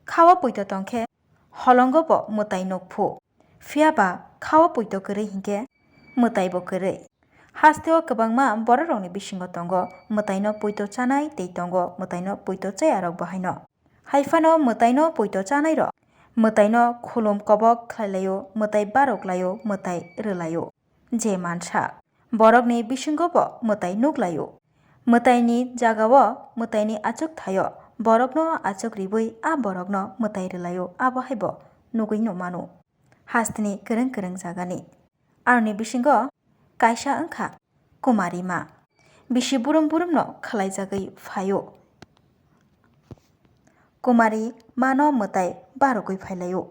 খাওয়া পৈত তংখে হলঙ্গ ব মতাই নকফু ফিয়াবা খাওয়া পৈত করে হিংকে মতাই ব করে হাস্তেও কবাংমা বড় রংনি বিসিঙ্গ তঙ্গ মতাইনো পৈত চানাই তৈ তঙ্গ মতাইনো পৈত চাই আরক বাহাইনো হাইফানো মতাইনো পৈত চানাই র মতাইনো খুলুম কবক খাইলাयो মতাই বারক লাयो মতাই রলাयो যে মানসা বরকনি বিসিঙ্গ ব মতাই নুকলাयो মতাইনি জাগাও মতাইনি আচক থায় বরকনো আচক রিবই আ বরকনো মতাই রলাयो আ বাহাইব নুগুই নুমাनु হাস্তিনি করং করং জাগানি আরনি বিসিঙ্গ কাইসা ओंखा कुमारी मा बिसि बुरुम बुरुम न खालायजागै फायो कुमारी मानो मताय बारगै फायलायो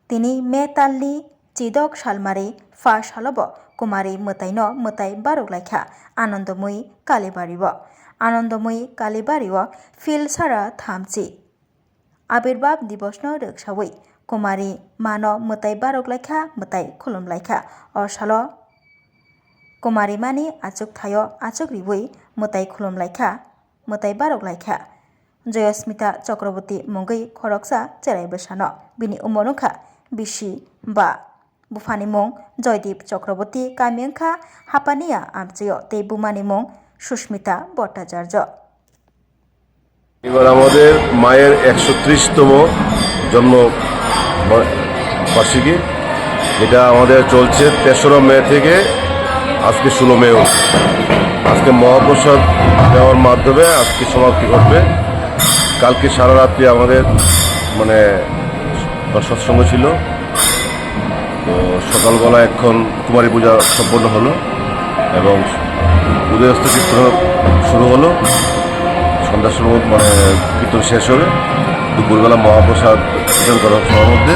तिनी मे तालनि चिदक सालमारी फा सालब कुमारी मतायनो मताय बारगलायखा आनंदमयी कालीबारिव आनंदमयी कालीबारिव फिल सारा थामची आबिर्भाव दिवसनो रगसावै कुमारी मानो मताय बारगलायखा मताय खुलुमलायखा अरसालो कुमारी मानी आचक थायो आचक रिबुई मताय खुलुमलायखा मताय बारगलायखा जयस्मिता चक्रवर्ती मुंगै खरकसा चेराय बसानो बिनि उमनुखा बिसि बा बुफानि मुं जयदीप चक्रवर्ती कामियंखा हापानिया आमचेय ते बुमानि मुं सुस्मिता भट्टाचार्य এবার আমাদের মায়ের 130তম জন্ম বার্ষিকী যেটা আমাদের চলছে 3রা মে থেকে আজকে 16 মে আজকে মহাপ্রসাদ দেওয়ার মাধ্যমে আজকে সমাপ্তি ঘটবে। কালকে সারা রাত্রি আমাদের সৎসঙ্গ ছিল, তো সকালবেলা এখন কুমারী পূজা সম্পন্ন হলো এবং উদয়স্ত কীর্তন শুরু হলো। সন্ধ্যার সময় কীর্তন শেষ হবে, দুপুরবেলা মহাপ্রসাদ বিতরণ করা সবার মধ্যে।